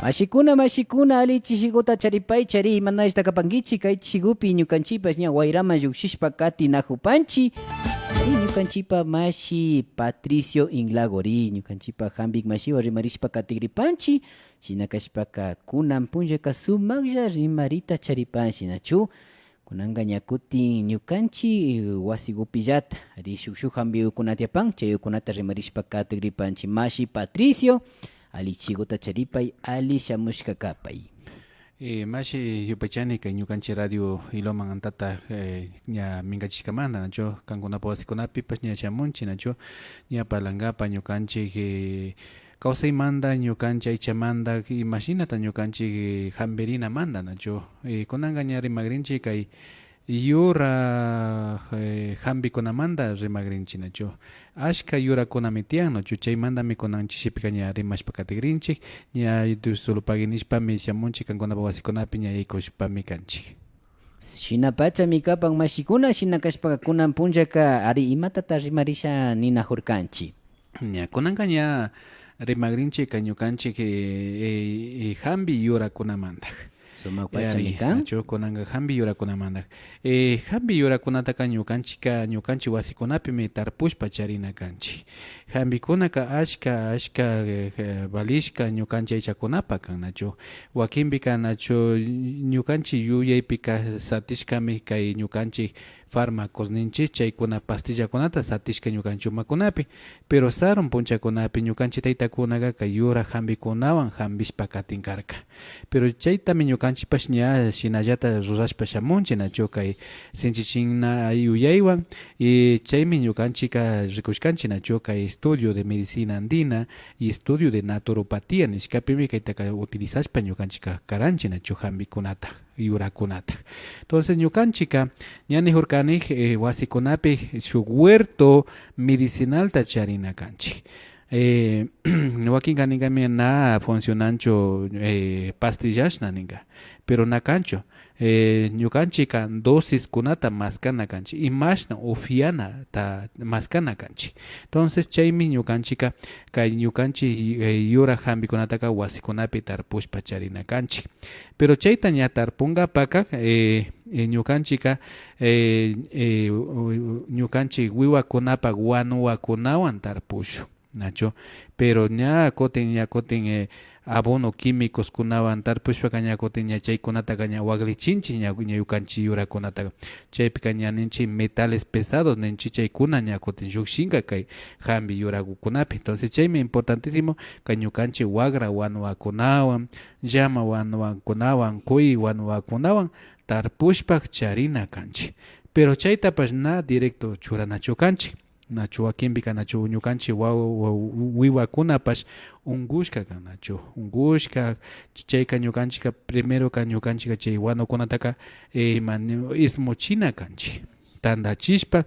Mashikuna ali chishiguta charipay chari manashta kapankichi kay chishigupi ñukanchipas ña wayrama llukshishpa kati najupanchi ñukanchipa mashi Patricio Inglagori ñukanchipa Hambik mashiwa rimarishpa katigripanchi chinakashpaka kunan punllaka sumaqlla rimarita charipanshi nachu kunanga ñakutin ñukanchi wasigupillata rishukshuk hambiukunatiapan chayukunata rimarishpa katigripanchi mashi Patricio ali chiguta charipay ali shamushka kapay Mashi yupachani kay ñukanchi radio iloman antata ña minkachishkamanta nacho kankunapi wasikunapipas ña shamunchi nacho ña palankapa ñukanchik kawsaymanta ñukanchik aychamanta imashinata ñukanchik hambirinamanta nacho kunanka ña rimagrinchik kay yura hambikunamanta rimagrinchik nacho ashka yurakunami tiyan nacho chaymantami kunanchik shipika ña rimashpa katigrinchik ña sulupague nishpami shamunchik kankunapi wasikunapi ña yaykushpami kanchik shinapacha kapan mashikuna shinakashpaka kunan punllaka ari imatata rimarisha ninajurkanchik ña kunanka ña rimagrinchik kay ñukanchik hambi yurakunamanta nacho kunanka hambi yurakunamanta hambi yurakunataka ñukanchik wasikunapimi tarpushpa charina kanchik hambikunaka ashka valishka ñukanchik aychakunapak kan nacho wakinpika nacho ñukanchik yuyaypika satishkami kay ñukanchik fármacos ninchik chaykuna pastillakunata satishka ñukanchik umakunapi pero sarun punchakunapi ñukanchik taytakunaka kay yura hambikunawan hambishpa katinkarka pero chaytami ñukanchikpash ña shinallata rurashpa shamunchik nacho kay sinchichina yuyaywan y chaymi ñukanchika rikushkanchik nacho kay estudio de medicina andina y estudio de naturopatía nishkapimi kaytaka utilizashpa ñukanchika karanchik nacho hambikunata yurakunata entonces ñukanchika ña nijurkanik wasikunapi shuk huerto medicinalta charina kanchik wakinka ninkami na funcionancho pastillashna ninka pero na kancho ñukanchika dosis kunata maskana kanchik imashna ufiana ta maskana kanchik entonces chaymi ñukanchika kay ñukanchik yura hambikunataka wasikunapi tarpushpa charina kanchik pero chayta ña tarpunkapaka ñukanchika ñukanchik wiwakunapak wanuwakunawan tarpushu nacho pero ña kutin abono químicos kunawan tarpushpaka ña kutin ña chaykunataka ña waklichinchik ña ñukanchik yurakunataka chaypika ña ninchik metales pesados ninchik chaykuna ña kutin llukshinka kay hambi yurakukunapi entonces chaymi importantísimo kay ñukanchik wagra wanuwakunawan llama wanuwakunawan kuy wanuwakunawan tarpushpak charina kanchik pero chaytapash na directo churanachu kanchik nacho wakinpika nacho ñukanchik wiwakunapash ungushka kan nacho ungushka chayka ñukanchika primero ka ñukanchika chay wanukunataka ismuchina kanchik tandachishpa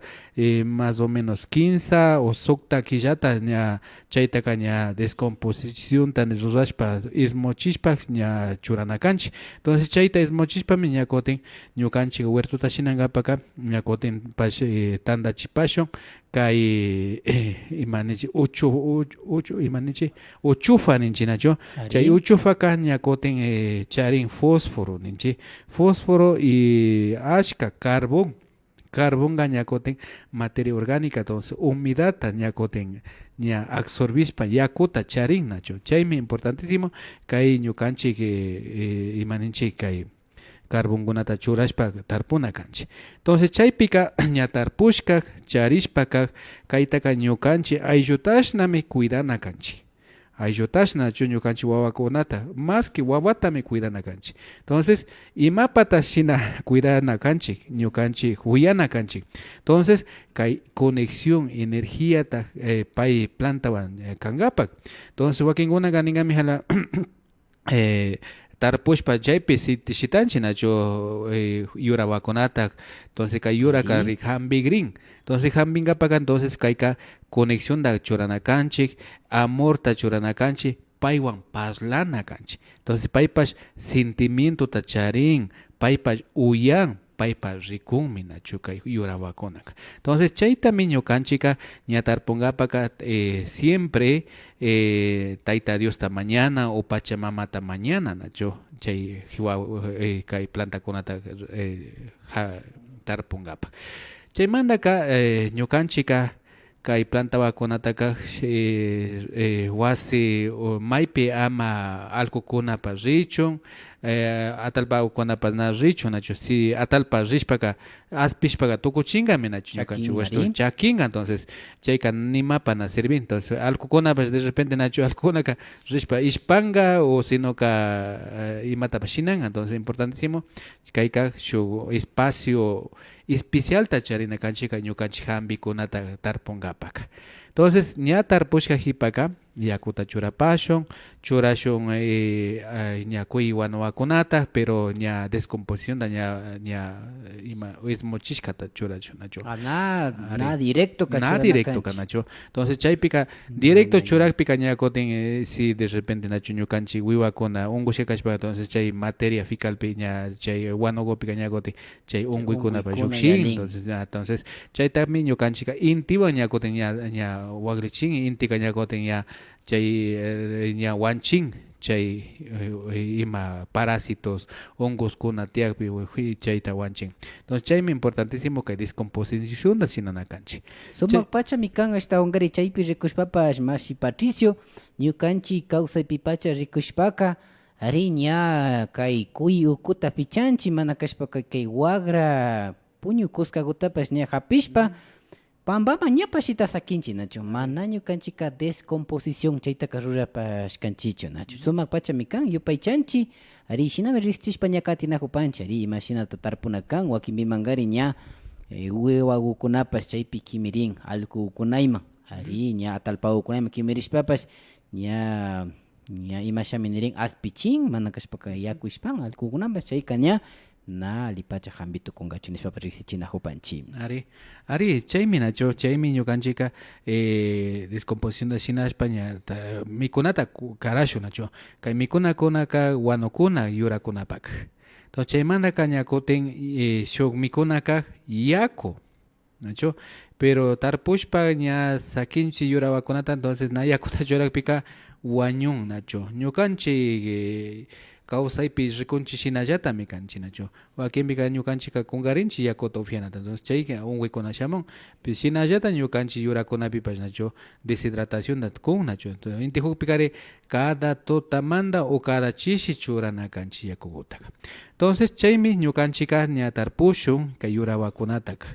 más o menos 15 o sukta killata ña chaytaka ña descomposición tan rurashpa ismuchishpa ña churana kanchik entonces chayta ismuchishpami ña kutin ñukanchik huertuta shinankapaka ña kutin pash tandachipashun kay imanichik uchufa ninchik nacho chay uchufaka ña kutin charin fósforo ninchik fósforo y ashka carbonga ña kutin materia orgánica entonces humedadta ña kutin ña absorbishpa yakuta charin nacho chaymi importantísimo kay ñukanchik imaninchik kay carbongunata churashpa tarpuna kanchik entonces chaypika ña tarpushka charishpaka kaytaka ñukanchik ayllutashna cuidana kanchik ayllutashna ñukanchik wawakunata más que wawatami cuidana kanchik entonces imapata shina cuidana kanchik ñukanchik huyana kanchik entonces kay conexión energiata pay plantawan kankapak entonces wakinkunaka ninkami hala tarpushpa chaypi shitanchik nacho yurawakunata entonces kay yuraka hambigrin entonces hambinkapaka entonces kayka conexión da churana kanchik amorta churana kanchik paywan parlana kanchik entonces paypash sentimiento ta charin paypash uyan paypa rikunmi nachu kay yurawakunaka. Entonces chaytami ñukanchika ña tarpungapaka siempre Tayta Diosta mañana o Pachamamata mañana nachu chay kay plantakunata tarpungapa. Chaymantaka ñukanchika kay plantawakunataka wasi maypi ama allkukunapa richun atalpakunapas na richun nachu si atalpa rishpaka aspishpaka tukuchingami nachu ñukanchik washtu chakinga entonces chayka nimapa na sirvin entonces allkukunapas de repente nachu allkukunaka rishpa ishpanga o sinoka imatapas shinanga entonces importantísimo kayka shuk espacio especialta charina kanchika ñukanchik hambikunata tarpungapaka. Entonces ña tarpushka hipaka yakuta churapashun ña kuy wanuwakunata pero ña descomposición ña ima ismochishkata churachun nachu. Na directo nachu. Entonces chaypika directo churakpika ña kutin si de repente nachu ñukanchik wiwakuna ungushikashpa entonces chay materia fecalpi ña chay wanugopika ña kutin chay unguikunapas llukshin entonces chaytami ñukanchika intiwan ña kutin ña waglichin intika ña kutin ña chay ña wanchin chay ima parásitos hongoskuna tiakpi chayta wanchin. Entonces chaymi importantísimo kay descomposición sinanakanchik. Sumak pachami kan hasta hungari chaypi rikushpapash masi Patricio ñukanchik kawsaypi pacha rikushpaka ari ña kay kuy ukuta pichanchik mana kashpaka kay wagra puñu kuskakutapash ña hapishpa Pambama ñapashita sakinchi nachu mana ñukanchika descomposición chaytaka rurapash kanchichu nachu sumak pachami kan yupaychanchi ari shinami riqsishpa ña katinajupanchi ari imashinata tarpuna kan wakinpimangari ña wawakunapash chaypi kimirin allkukunayman ari ña atalpakukunayman kimirishpapash ña imashami nirin aspichin mana kashpaka yakushpan allkukunapash chayka ña na lipacha hambitu kungachu nishpapas riqsichinajupanchi. Ari chaymi nachu chaymi ñukanchika descomposición de shinashpa ña mikunata karashu nachu kay mikunakunaka wanukuna yurakunapaka. Entonces chaymantaka ña kutin shuk mikunaka yaku nachu pero tarpushpa ña sakinchik yurawakunata entonces na yakuta churakpika wañun nachu ñukanchik kawsaypi rikunchik shinallatami kanchik nachu wakinpika ñukanchika kungarinchik yakuta upyanata entonces chay unguykuna shamun shinallata ñukanchik yurakunapipash nachu deshidratación kun nachu entonces inti hukpikari cada tutamanta o cada chishi churana kanchik yakukutaka. Entonces chaymi ñukanchika ña tarpushun kay yurawakunataka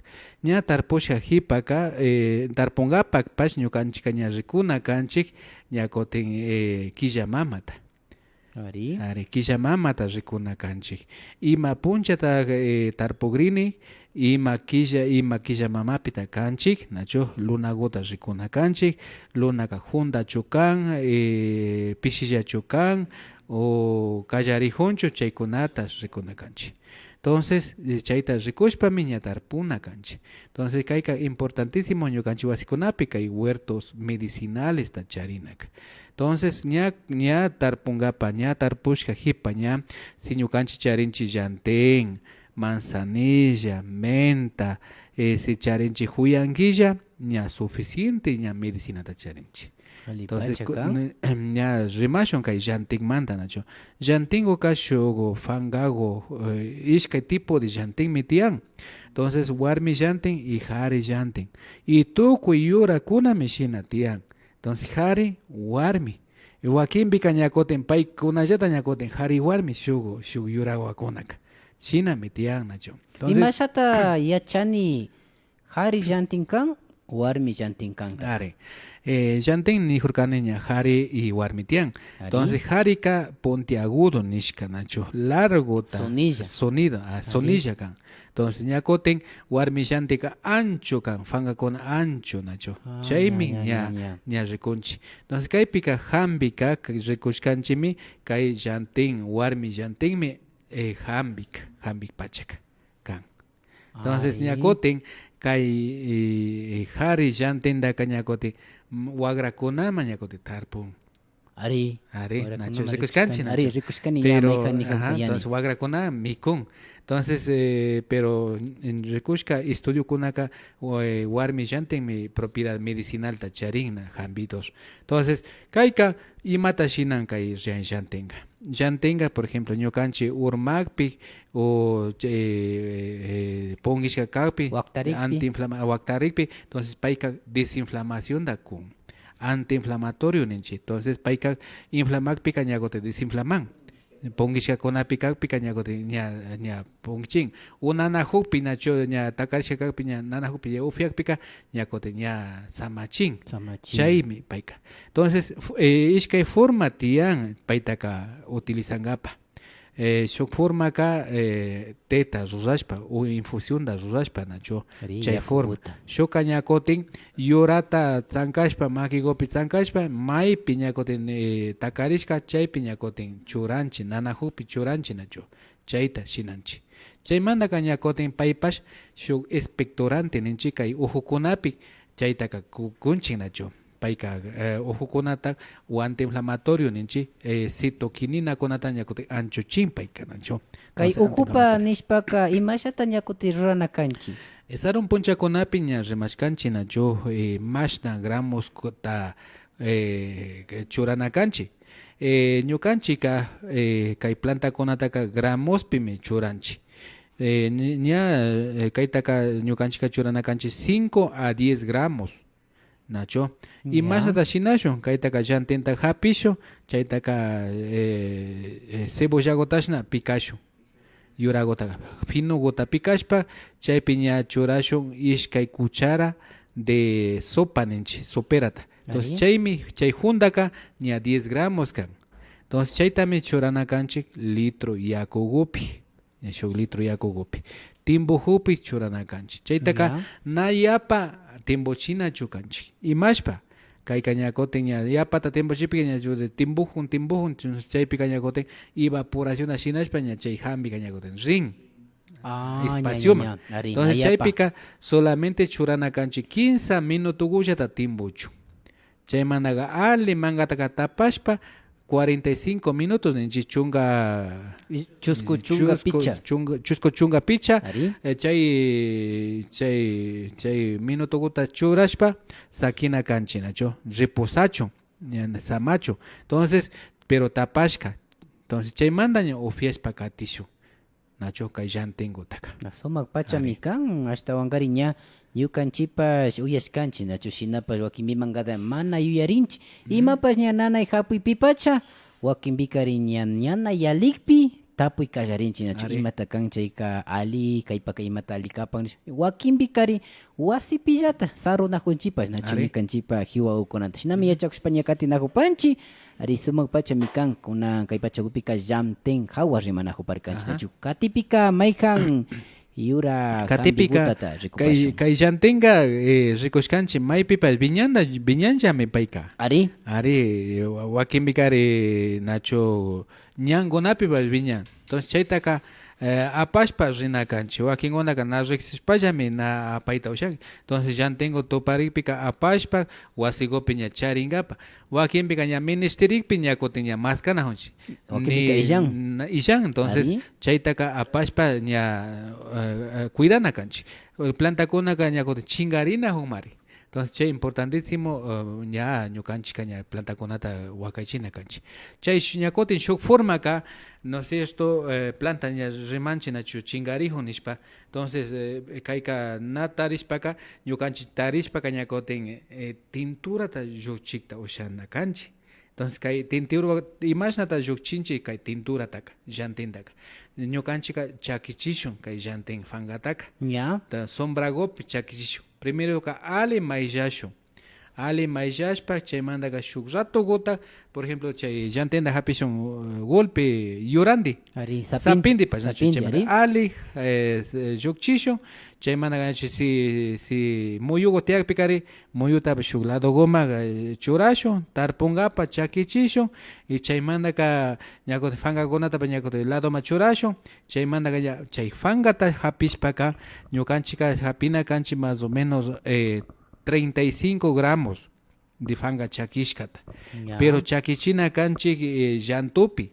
ña tarpushka hipaka tarpungapapash ñukanchika ña rikuna kanchik ña kutin killa mamata. Ari killa mamata rikuna kanchik ima punchata tarpugrini ima killa mamapita kanchik nachu lunagota rikuna kanchik lunaka jundachu kan pishillachu kan o kallarijunchu chaykunata rikuna kanchik. Entonces chayta rikushpami ña tarpuna kanchik. Entonces kayka importantísimo ñukanchik wasikunapi kay huertos medicinales ta charinaka. Entonces ña tarpungapa ña tarpushka hipa ña si ñukanchik charinchik llantén, manzanilla, menta, si charinchik huyanquilla ña suficiente ña medicinata charinchik. Entonces ña rimashun kay llantinmanta nachu llantingo kashugo fangago ishkay tipo de llantinmi tiyan. Entonces warmi llantin y hari llantin y tukuy yurakunami shina tiyan. Entonces hari warmi wakinpika ña kutin paykunallata ña kutin hari warmi shuk yurawakunaka shinami tiyan nachu. Imashata yachani hari llantin kan warmi llantin kan. Llantin nijurkani ña hari y warmi tiyan. Entonces harika pontiagudo nishka nachu largo sonilla kan. Entonces ña kutin warmi llantika ancho kan fangakuna ancho nachu chaymi ña rikunchik. Entonces kaypika hampika rikushkanchimi kay llantin warmi llantinmi hampik pachaka kan. Entonces ña kutin kay hari llantindaka ña kutin wagrakunaman ña kutin tarpun. Nachu rikushkanchik nachu. Pero entonces wagrakuna mikun. Entonces, pero en Recushka estudio kunaka warmi shanten mi propiedad medicinal ta charina jambitos. Entonces, kaika imata shinan kai shantenga. Shantenga, por ejemplo, ñokanchi urmakpi o pongishka kakpi waktarikpi, entonces paika desinflamación da kun antiinflamatorio ninchi. Entonces paika inflamakpi kañagote desinflaman. Pongishka konapi kakpi kañagote ña pongchin. Unana hukpi nacho ña takarishka kakpi ña nana hukpi ya ufiakpika ñakote ña samachin. Chaymi paika. Entonces ishkay forma tiyan paitaka utilizangapa. Shuk forma ka teta rurashpa o infusión da rurashpa nacho chay forma shuk ñakotin yurata tzankashpa makigopi tzankashpa maypi ñakotin takarishka chaypi ñakotin churanchi nanahupi churanchi nacho chayta shinanchi chaymanta ñakotin paypash shuk expectorante ninchi kay ujukunapi chaytaka kunchik nacho paika ojukunata o antiinflamatorio ninchi citoquinina kunata ñakuti anchuchin paika nacho kay ujupa nishpaka imashata ñakuti rurana kanchi esaron punchakunapi ña rimashkanchi nacho mashna gramos ta churana kanchi ñukanchika kay plantakunataka gramospimi churanchi ña kaytaka ñukanchika churana kanchi 5 a 10 gramos nacho y más nada shinashon kaitaka llantenta hapisho chaytaka cebolla gotashna pikasho yura gota fino gota pikashpa chaypi ña churashon ishkay cuchara de sopa ninchi soperata entonces chaymi chay hundaka ña 10 gramos kan entonces chaytami churana kanchik litro yakugupi shuk litro yakugupi timbo hupi churana kanchik chaytaka nayapa timbo china chukanchik imashpa kay kañakoten ña yapata timbo chipi ña timbuhun chaypi kañakoten evaporación ashinashpa ña chay hambi kañakoten rin espacio entonces chaypika solamente churana kanchik 15 minutos gullata timbuchu chaymanaga ali mangataka tapashpa 45 minutos ninchi chunga chusco chunga picha chay minuto guta churashpa sakina kanchi nacho reposacho samacho entonces pero tapashka entonces chay mandaño ufiashpa katishu nacho kay llantengo taka nasomak pachami kan hasta wangariña ñukanchipas uyashkanchi nacho shinapas wakinmimangada mana yuyarinchi imapas ña nanay hapuypipacha wakinpikari ñana yalikpi tapuy kallarinchi nacho imata kan chayka ali kaypaka imata ali kapan wakinpikari wasipillata sarunajunchipas nacho ñukanchipa hiwa ukunanta shinami yachakushpa ña katinajupanchi ari sumak pachami kan kunan kay pachakupika llamten hawa rimanajuparkanchi nacho katipika mayjan yura katipika kay llantenga rikushkanchi maypipas viñanllami payka ari wakinpikari nacho ñankunapipas viñan entonces chaytaka apashpa rina kanchi wakinkunaka na riqsishpallami na apayta ushan entonces llantengo toparikpika apashpa wasikupi ña charingapa wakinpika ña ministerikpi ña kutin ña maskanajunchi illan entonces chaytaka apashpa ña cuidana kanchi plantakunaka ña kutin chingarinajun mari entonces chay importantísimo ña ñukanchika ña plantakunata wakaychina kanchi chay ñakutin shuk forma ka no sé esto planta ña rimanchi nachu chingarijun nishpa entonces kayka na tarishpaka ñukanchik tarishpaka ñakutin tinturata llukchikta ushana kanchi entonces kay tintura imashnata llukchinchik kay tinturataka llantintaka ñukanchika chakichishun kay llantin fangataka sombragopi chakichishun primero ka ali mayllashpa chaymantaka shuk rato gota por ejemplo chay llantenda hapishun golpe yurandi sapindi ali llukchishun chaymantaka si muyugo tiakpikari muyuta shuk lado goma churashun tarpungapa chakichishun y chaymantaka ñakuti fangakunatapa ñakuti ladoma churashun chaymantaka chay fangata hapishpaka ñukanchika hapina kanchi más o menos 35 gramos de fanga chakishkata pero chakichina kanchi llantupi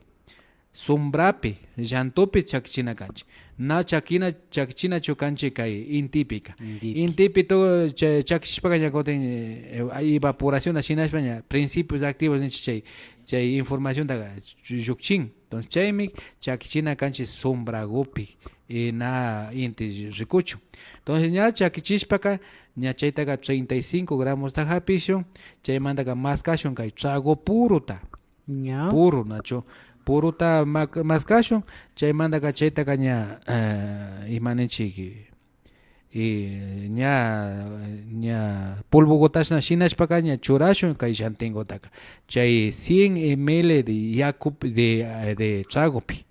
sombrapi llantupi chakichina kanchi na chakchina chukanchi kay intipika. Intipi. Intipi to chakishpaka ña kotin evaporación ashinashpa ña principios activos ninchi chay información daga llukchin. Entonces chaymi chakichina kanchi sombragopi na inti rikuchu. Entonces ña chakichishpaka ña chaytaga 35 gramos ta hapishun, chaymantaka maskashun kay trago puruta. Ya. Puro nacho. Puruta maskashun, chaymantaka chaytaga ña imaninchik ña polvo gotashna shinashpaka ña churashun kay llantengotaka. Chay 100 ml de yakup de tragopi.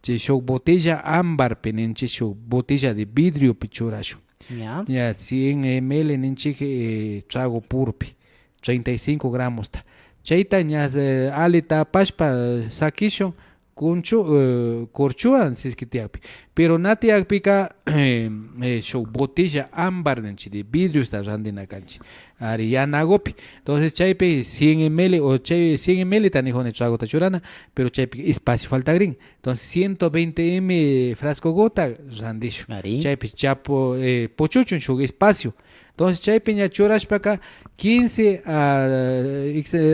Chay shuk botella ámbarpi ninchik shuk botella de vidriopi churashun. Ya. Ya 100 ml ninchik trago purupi 35 gramos ta. Chayta ña alita pashpa sakishun corchuan si es que tiakpi. Pero natiakpika shuk botella ámbar ninchik de vidrio está randina kanchi. Ari yanagopi. Entonces chaypi 100 ml o chay 100 ml tanijone trago tachurana, pero chaypi espacio falta green. Entonces 120 m frasco gota randisho. Ari. Chaypi chapo pochuchun shuk espacio. Entonces chaypi ña churashpaka 15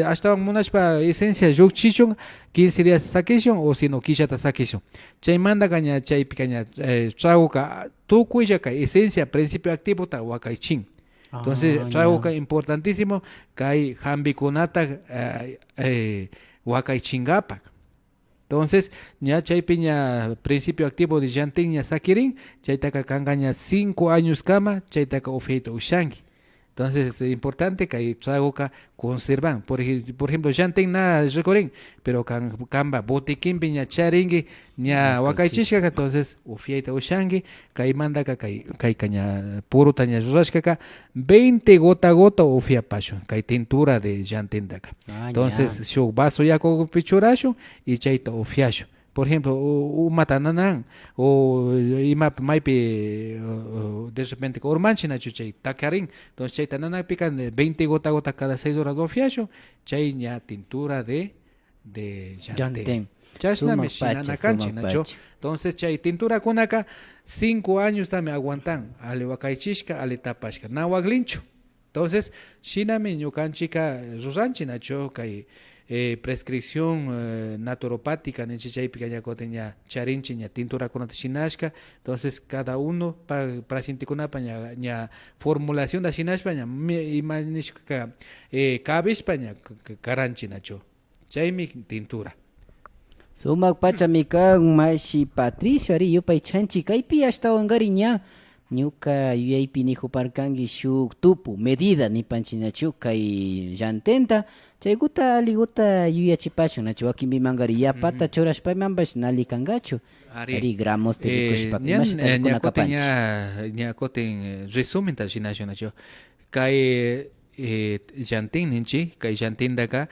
hasta munashpa esencia llukchichun 15 días sakishun o sino killata sakishun. Chaymantaka ña chaypi ña tragoka tukuylla kay esencia principio activo ta wakaychin. Entonces trago ka importantísimo kay hambikunata wakaychingapak. Entonces ña chaypi ña principio activo de llantin ña sakirin, chaytaka kanka ña 5 años kama, chaytaka ofiaita ushanki. Entonces es importante que tragoka conservan. Por ejemplo, llantin na rekorin, pero kamba botiquimpi ña charingi ña wakaychishkaka, entonces ofiaita ushanki, kay mandaka kay ña puruta ña rurashkaka 20 gota ofia pashun, kay tintura de llantintaka. Entonces shuk vaso yakupi churashun y chayta ofiashun. Por ejemplo, umatananan o maypi de repente ormanchina chuchay takarin, entonces chay tanana pican 20 gota cada 6 horas do fiasho, chay ña tintura de llantén. Chashna me shinana canchi nacho. Entonces chay tintura kunaka 5 años también aguantan, ale wakaychishka, ale tapashka, na waglincho. Entonces shiname ñukanchika ruranchi nacho kay prescripción naturopática nenchichaypi ña koteña charinchi ña tintura kunata shinashka. Entonces cada uno pacientikunapa ña formulación da shinashpa ña imanishka kabishpa ña karanchi nacho. Chaymi tintura. Sumak pachami kan mashi Patricio ari yupay chanchi kaypi ashtawankari ña ñuka yuyaypi nijuparkanki shuk tupu medida nipanchinachu kay llantenta chaykuta aliguta yuyachipashun nachu wakinpi mankari yapata churashpaymanpash nali kangachu ari gramos rikushpa ña kotin resumen ta shinashun nachu kay llantin ninchi kay llantintaka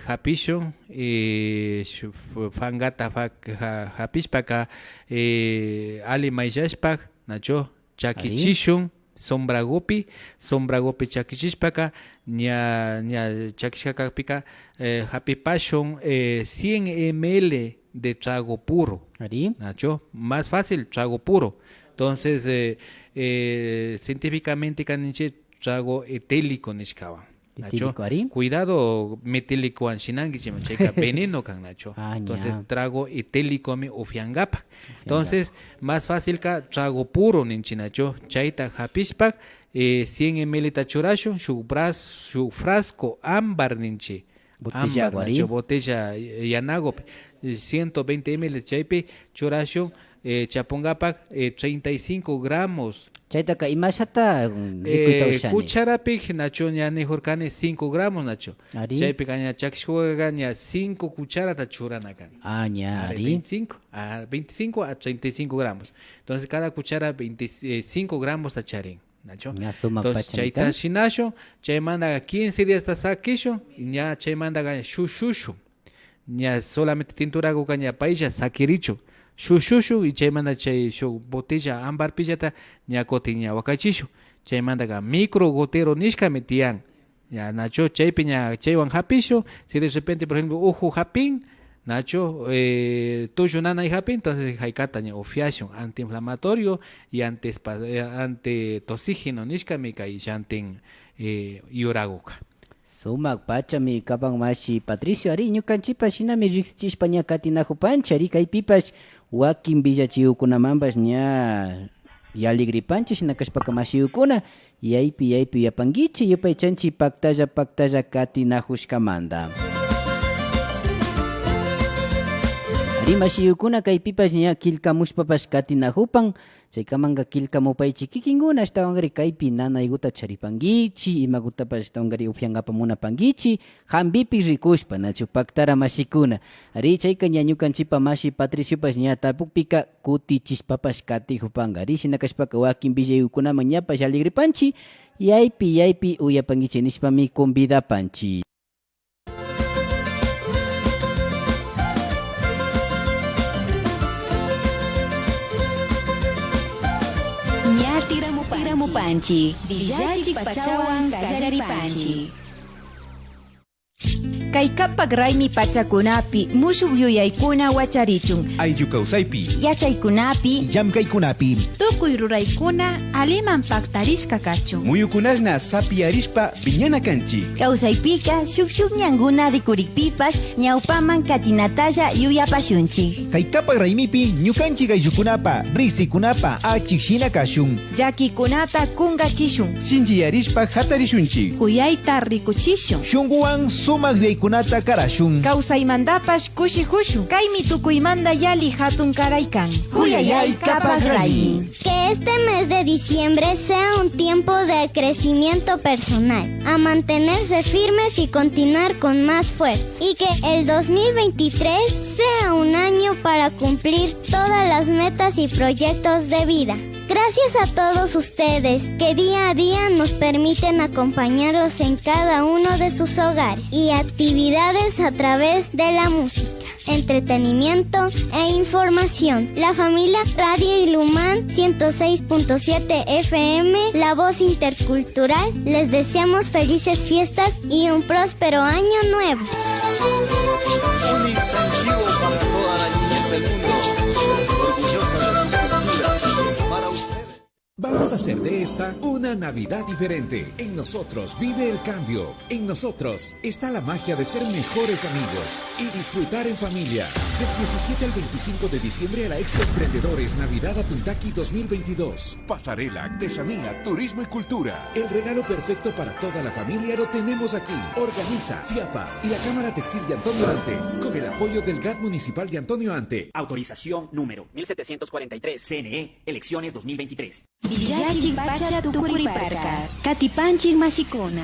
hapishun fangata hapishpaka ali mayllashpak nacho chakichishun sombragopi chakichishpaka ña chakishkakapika hapipashun 100 ml de trago puro. Ari. Nacho, más fácil trago puro. Entonces científicamente kaninche trago etílico nishkawan. Nacho, cuidado metílico anshinangi chika veneno kan nacho. Entonces trago etílico mi ofiangapa. Entonces más fácil ka trago puro ninchinacho. Chaita hapispak 100 ml tachurasho su frasco ámbar ninchi. Botella guari. Botella yanagope 120 ml chaype churasho chapongapak 35 gramos. Chaytaka imashata cucharapi nacho ña nijurkani 5 gramos nacho. Chaypi ña chakishkuga ña 5 cucharatas churanakan. Ña 25 a 35 gramos. Entonces cada cuchara 25 gramos tacharin. Nacho. Entonces chayta shinasho, chay manda 15 días ta sakisho, y ña chay manda shushushu. Ña solamente tintura guka ña pailla sakiricho. Shushushu y chaymanta chay shuk botella ámbar pillata ña kotin ña wakachishu chaymanta micro gotero nishkami tiyan ya nacho chaypi ña chaywan hapishu si de repente por ejemplo uju hapin Nacho, tuyo nana hija entonces haikata ña ofiación antiinflamatorio y ante toxígeno nishkamika y shantin yuraguka. Sumak pachami kapan mashi Patricio ari ñukanchipa shinami riqsichishpa ña katinajupanchi ari kaypipash wakin villachiukunamanpash ña yaligripanchi shina kashpaka mashiukuna yaypi yapankichi yupay chanchi paktalla katinajushkamanta. Ari mashiyukuna kaypipash ña killkamushpapash katinajupan chaykamanga killkamupaychi kikinkuna ashtawanri kaypi nanaykuta charipankichi imakutapash ashtawanri upyankapa munapankichi hampipi rikushpa nachu paktara mashikuna ari chayka ña ñukanchipa mashi Patriciopash ña tapukpika kutichishpapash katijupanka ari shinakashpaka wakin villayukunaman ñapash alegripanchi yaypi uyapankichi nishpami convidapanchi. Tiramupanchi, Villachik Pachawan Gallaripanchi. Kay kapak raymi pachakunapi mushuk yuyaykuna wacharichun. Ayllu kawsaypi, Yachaykunapi, llamkaykunapi, tukuy ruraykuna aliman paktarishka kachun. muyukunashna sapiarishpa viñana kanchi. kawsaypika shuk ñankuna rikurikpipash ñawpaman katinatalla yuyapashunchik. Kay kapak raymipi ñukanchik ayllukunapa, riqsikunapa achikshina kashun. Llakikunata kungachishun. Sinchiyarishpa hatarishunchik. Kuyayta rikuchishun. Shunguwan sumak yuyaykunata karashun. Kawsaymantapash kushijushun. Kaymi tukuymanta yali hatun karaykan. Huyayay kapak raymi. Que este mes de diciembre sea un tiempo de crecimiento personal, a mantenerse firmes y continuar con más fuerza. Y que el 2023 sea un año para cumplir todas las metas y proyectos de vida. Gracias a todos ustedes que día a día nos permiten acompañarlos en cada uno de sus hogares y actividades a través de la música, entretenimiento e información. La familia Radio Ilumán 106.7 FM, la voz intercultural, les deseamos felices fiestas y un próspero año nuevo. Un incentivo para todas las niñas del mundo, orgullosas de su cultura. Para ustedes. Vamos a hacer de esta una Navidad diferente. En nosotros vive el cambio. En nosotros está la magia de ser mejores amigos y disfrutar en familia. Del 17 al 25 de diciembre a la Expo Emprendedores Navidad Atuntaqui 2022. Pasarela, artesanía, turismo y cultura. El regalo perfecto para toda la familia lo tenemos aquí. Organiza FIAPA y la Cámara Textil de Antonio Ante, con el apoyo del GAT Municipal de Antonio Ante. Autorización número 1743. CNE, elecciones 2023. Villachik pacha tukuriparka. Katipanchik mashikuna.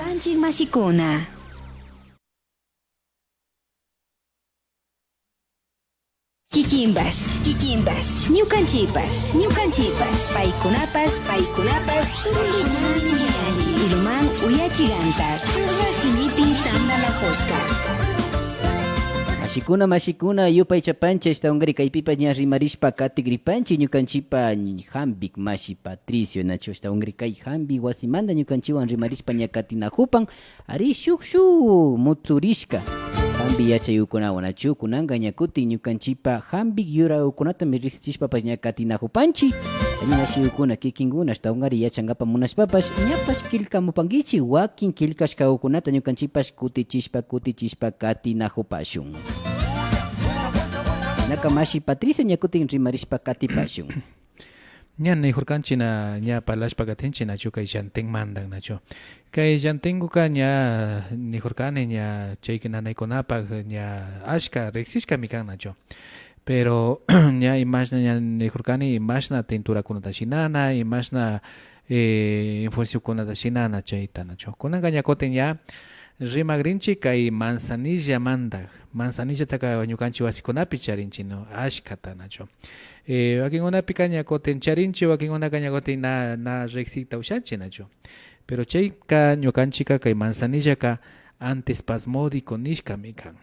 Kikimbash. Ñukanchipas. Paykunapas. Iluman uyachiganta. Rashinipi tandalajoska. Mashikuna yupay chapancha estaungari kaypipa ña rimarishpa katigripanchi ñukanchipa hambik mashi Patricio nacho estaungari kay hambi wasimanda ñukanchiwan rimarishpa ña katinajupan ari shukshu mutsurishka hambi yachayukunawan nachu kunanga ña kuti ñukanchipa hambik yuraukunata riqsichishpapas ña katinajupanchi ani mashiyukuna kikinkuna estaungari yachangapa munashpapas ñapash killkamupankichi wakin killkashkawkunata ñukanchipash kutichishpa katinajupashun. Naka mashi Patricio ñakutin rimarishpa katipashun. Ña nijurkanchina ña palashpa katinchina nachu kay llantén mandan nachu. Kay llantenkuka ña nijurkani ña chayki nanaykunapaq ña ashka riqsishkami kan nachu. Pero ña imashna ña nijurkani imashna tinturakunata shinana, imashna infusiokunata shinana chayta nachu. Kunanka ña kutin ña rimagrinchik kay manzanilla mandak. Manzanilla taka ñukanchik wasikunapi charinchik no ashkata nachu. Wakinkunapika ña kutin charinchik, wakinkunaka ña kutin na riqsiyta ushanchik nachu. Pero chayka ñukanchika kay manzanillaka antiespasmódico nishkami kan.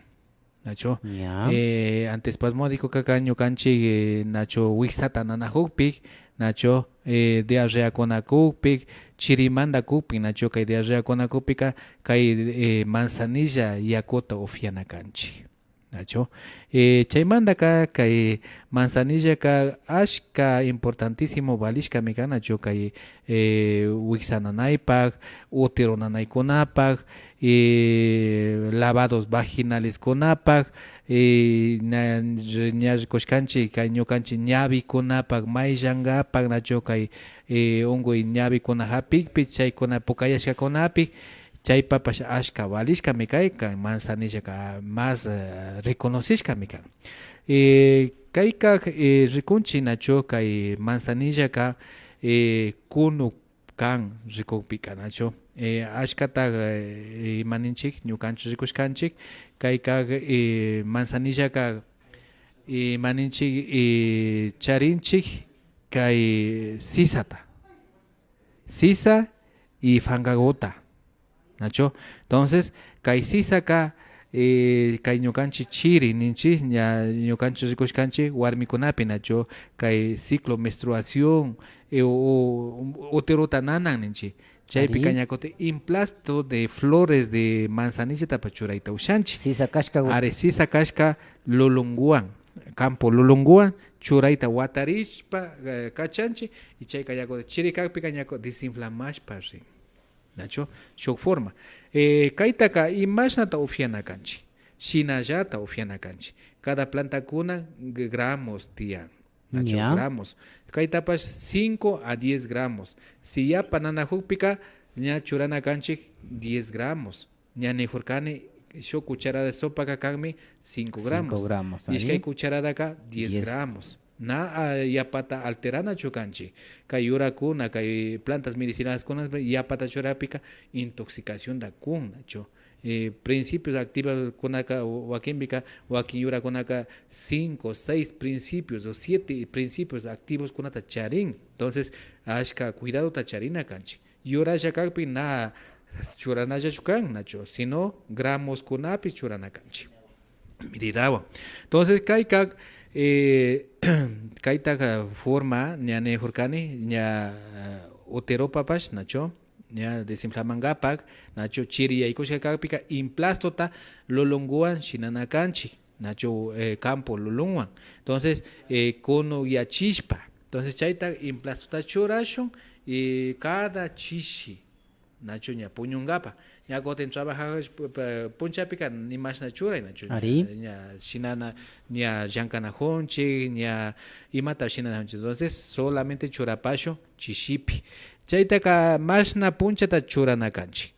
Nacho, antiespasmódico kaka ñukanchik nacho wixata nanajukpik, nacho diarrea kunakukpik, chirimanda kukpik, nacho kay diarrea kunakukpika kay manzanilla yakuta ufyana kanchik. nacho. Chaymandaka kay manzanilla ka ashka importantísimo valishka mi kan nacho kay wiksananaypaq, uteronanaykunapaq, lavados vaginales kunapaq, ña rikushkanchik kay ñukanchik ñavikunapaq mayllankapaq nacho kay unguy ñavikuna hapikpi chaykuna pukayashkakunapi chaypapash ashka valishkami kayka manzanilla más reconocishkami kan. Kayka rikunchik nacho kay manzanilla kunu kan rikukpika nacho. Ashkata maninchik ñukanchik rikushkanchik kayka manzanilla maninchik charinchik kay sisata, sisa y fangagota nacho. Entonces kay sisaka kay ñukanchik chiri ninchik ña ñukanchik rikushkanchik warmikunapi nacho kay ciclo menstruación uterota nanan ninchik chaypi kañakote implasto de flores de manzanilla pachurayta ushanchik Sisa kashka are sisa kashka lulunguan campo lulunguan churayta watarishpa kachanchik y chay kañakote chirikakpi kañakote desinflamashpa rin nacho shuk forma kaytaka imashnata ufiana kanchik shinallata ufiana kanchik cada planta kuna gramos tiyan nacho gramos kaytapash 5 a 10 gramos si yapa nanajukpika ña churana kanchik 10 gramos ña nijurkani shuk cucharada de sopa kanmi 5 gramos 5 gramos ishkay cucharadaka 10 gramos na yapata alterana chukanchi kay yurakuna kay plantas medicinales kunas yapata churapika intoxicación da kun nacho principios activos kunaka wakinbika wakin yurakunaka 5 6 principios o 7 principios activos kunata charin. Entonces ashka cuidado ta charina kanchi yurasha kakpi na churanaya chukan nacho sino gramos kunapi churana kanchi mirirawa. Entonces kayka kayta forma ña nejurkani ña uteropapash nacho ña desinflamangapak nacho chiri yaykushkakapika implastota lulunguan shinanakanchik nacho campo lulunguan. Entonces cono yachishpa entonces chayta implastota churashun cada chishi nacho ña puñungapa ña koten trabajash punchapika nimashna churay nacho ña shinana ña llankanajonchik ña imata shinanajonchik. Entonces solamente churapasho chishipi chaytaka mashna punchata churana kanchik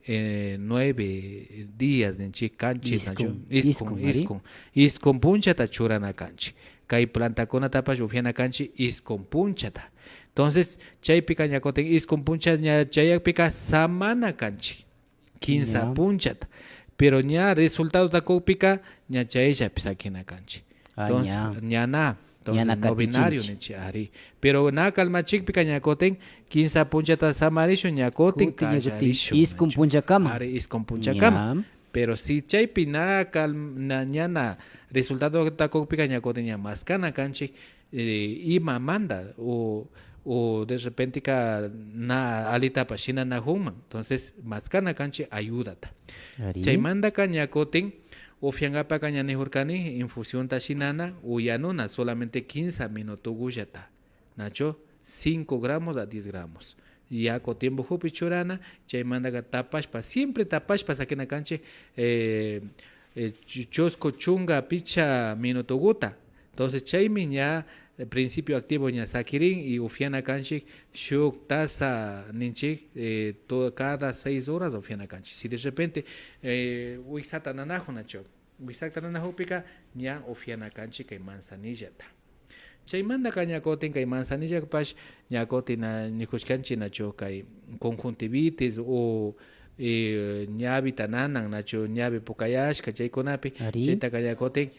9 días ninchik kanchik nacho iskun punchata churana kanchik kay plantakunatapash ufiana kanchik iskun punchata. Entonces chaypika ñakoten iskun puncha ña chayakpika samana kanchik 15 punchata pero ña resultado takukpika ña chayllapi sakina kanchik. Entonces ña na entonces no binario ninchi ari pero na kalmachikpika ñakoten 15 punchata samarishu ñakoten kallarishu iskun punchakama ari iskun punchakama pero si chaypi na ñana resultado takukpika ñakoten ña maskana kanchik ima manda o de repente na alita pashina na human. Entonces maskana kanchi ayudata chaymanda ñakoten ufiangapa ña nejurkani infusión tashinana uyanuna solamente 15 minutos guyata nacho 5 gramos a 10 gramos yako tiempo hupi churana chaymanda tapashpa siempre tapashpa sakina kanchi chosco chunga picha minuto guta. Entonces chaymi ña principio activo ña sakirin y ufiana kanchik shuk taza ninchik cada 6 horas ufiana kanchik. Si de repente wixata nanajo nacho wixata nanajupika ña ufiana kanchik kay manzanillata chaymanda ñakotin kay manzanillapash ñakotin nikushkanchik nacho kay conjuntivitis o ñavita nanan nacho ñavi pukayashka chaykunapi chaytaka ñakotin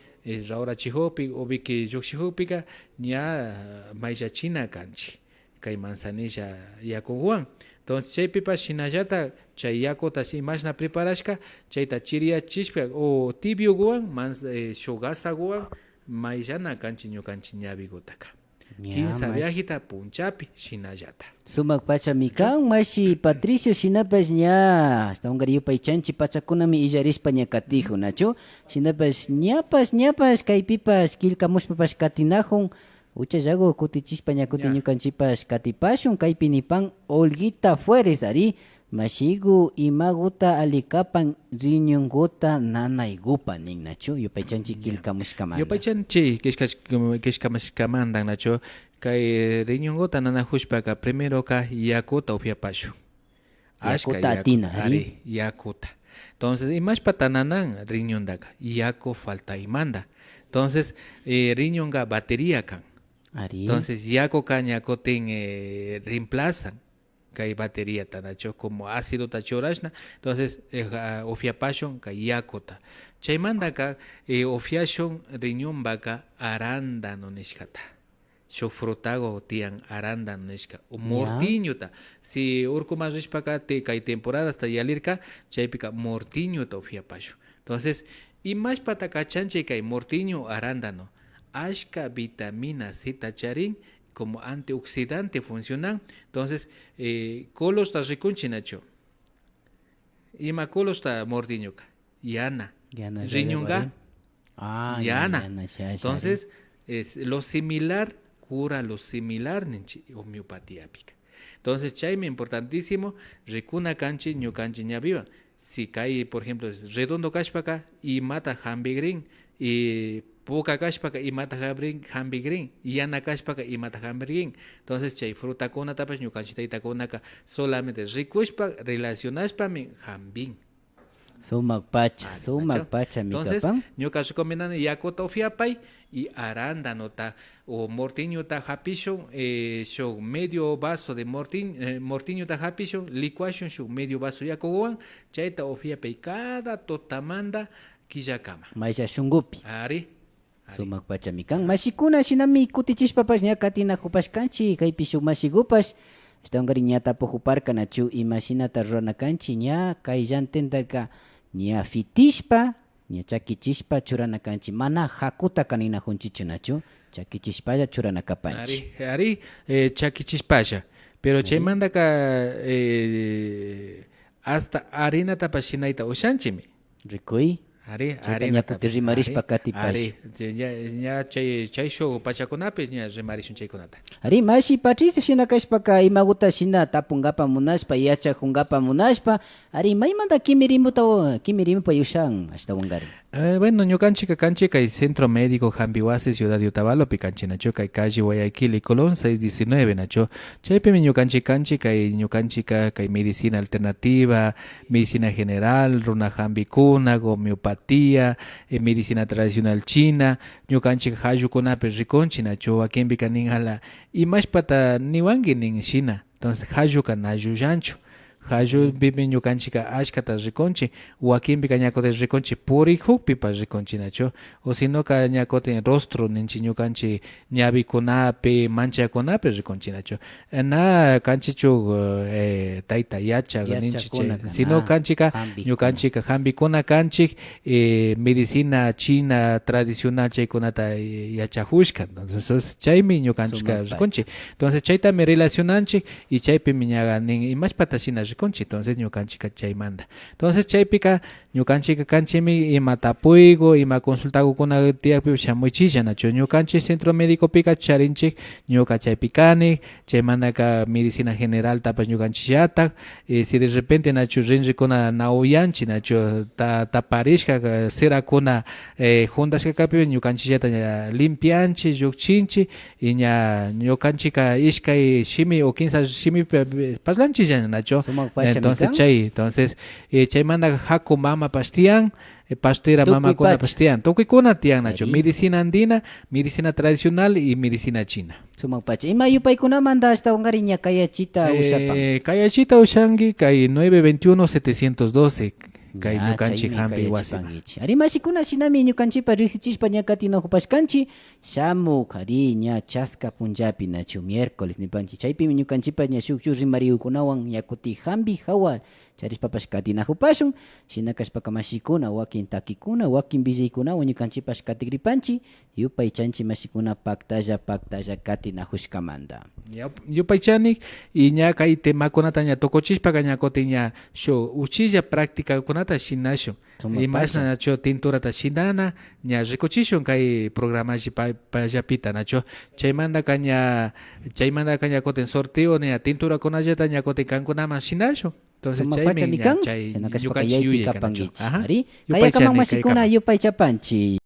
rawrachihupi ubiki llukshihupiqa ña mayllachina kanchik kay manzanilla yakuwan. Entonces chaypipas shinallata chay yakuta imashna preparashka chayta chiriachishpa o tibioguwan shuk gasaguwan mayllana kanchik ñukanchik ñavigutaka. 15 viajita punchapi shinallata. Sumak pachamikan mashi Patricio shinapas ña hasta ungariyupay chanchi pachakunami illarispa ña katijun nachu shinapas ñapas kaypipas killkamushpapas katinajun uchallago kutichispa ña kuti ñukanchipas katipashun kaypi nipan Olguita Fueres ari mashigu imaguta alikapan riñunguta nanaygupa nin nachu yupay chanchi killkamushkamanta Yupay chanchi kishkamashkamanta nacho kay riñunguta nanahushpaka primero ka yakuta upiapashu. Yakuta atina, ari yakuta. Entonces imashpata nanan riñundaka yaku falta imanda. Entonces riñunga batería kan. Ari. Entonces yaku kan yakutin reemplazan kay batería tanacho como ácido tachorashna. Entonces upiapashun kay yakuta. Chaymandaka upiashun riñumbaka arándano nishkata. Shuk frutago tian arándano nishka. Mortiñuta. Si urkuman rishpaka kay temporada hasta yalirka chaypika mortiñuta upiapashun. Entonces imashpata kachanche kay mortiño arándano. Ashka vitamina C tacharin como antioxidante funcionan. Entonces, colos ta rikunchinacho. Ima colos ta mortiñoka. Yana. Riñunga. Yana. Entonces, es lo similar cura lo similar ninchi homeopatía pica. Entonces, chayme importantísimo, rikuna kanchi ñukanchi ñaviva. Si cae, por ejemplo, redondo kashpaka y mata hambigrin y puka kashpaka y mata hambigrin y yana kashpaka y mata hambigrin. Entonces, chay fruta kona tapas ñukanchita konaka solamente rikushpa relacionashpa min hambin. Sumak pacha entonces, ñuka recomendan yakuta ufiapay y arándano ta o mortiño ta hapisho show medio vaso de mortiño ta hapisho licuation show medio vaso yakuwan chayta ufiapay cada totamanda killakama. Maisha shungupi. Ari. Sumak pachamikan mashikuna shinami kutichishpapas ña katinakupashkanchi kaypi shuk mashigupas estankari ñata pujuparka nachu imashinata ruranakanchi ña kay llantentaka ña fitishpa ña chakichishpa churanakanchi mana hakuta kaninajunchichu nachu chakichishpalla churanakapanchi. Ari chakichishpalla pero chaymandaka hasta harina tapashinaita ushanchimi. Rikuy. Ari rimarishpa katipash. Ari ya chay show pachakunapi ya rimarishun chaykunata. Ari mashi Patricio shina kashpaka imaguta shina tapungapa munashpa yachakungapa munashpa ari maymanta kimirimupa yushan hasta ungari. Bueno, ñukanchika kanchika y Centro Médico Jambihuase Ciudad de Otavalopi kanchinacho kay calle Guayaquil y Colón 619 nacho. Chaypimi ñukanchika y ñukanchika kay medicina alternativa, medicina general, runa jambikuna, homeopatía, medicina tradicional china, ñukanchika hayukunapi rikonchi nacho wakinpi kaninhala imashpata niwangi nin shina. Entonces hayuka nayuyancho. Hayu bibi ñukanchika ashkata rikonchi wakinpi ñakote rikonchi puri hukpipa rikonchi nacho o sino ka ñakote rostro ninchi ñukanchi ñavikunapi manchakunapi rikonchi nacho na kanchichu tayta yacha ninchi sino kanchika ñukanchika hambikuna kanchik medicina china tradicional chaykunata yachahushka entonces chaymi ñukanchika rikonchi entonces chaytami relacionanchik y chaypimi ñaga nin imashpata shina rikonchi entonces ñukanchika chaymanta entonces chaypika ñukanchika kanchimi ima tapuygo ima consultagukuna tiyakpi shamuychisha nacho ñukanchik centro médico pika charinchik ñuka chaypikani chaymantaka medicina general tapas ñukanchikllatak si de repente nacho rinrikuna nauyanchi nacho taparishka serakuna juntashkakapi ñukanchikllata limpianchi llukchinchi y ña ñukanchika ishkay shimi o 15 shimi paslanchilla nacho entonces chaymanta haku mama pastian pastera mama kuna pastian tukikuna tian nacho medicina andina medicina tradicional y medicina china sumak pacha ima yupaykunamanta hasta ungariña kayachita ushapan kayachita ushangi kay 921 712 kay Ya, ñukanchik chaymi hampi wasi. kayachipankichik. Ari mashikuna shinami ñukanchipa riqsichispa ña katinahupashkanchik shamuk ari ña chaska punllapi nachu miércoles nipanchik chaypimi ñukanchipa ña shuk rimariukunawan ña kuti hampi hawa charispapash katinahupashun shinakashpaka mashikuna wakin takikuna wakin villaykunawan ñukanchipash katigripanchik yupay chanchi mashikuna paktalla katinahushkamanta. Yupaychanik y ña kay temakunata ña tokochishpaqa ña kutin ña shu uchilla prácticakunata shinashun imashna nacho tinturata shinana ña rikuchishun kay programashi pallapita nacho chaymantaka ña kutin sorteo ña tinturakunallata ña kutin kankunaman shinashun. Entonces chaymi ña chay ñukanchik yuyay kanachu. Ari kaya kamang mashikuna yupay chapanchik.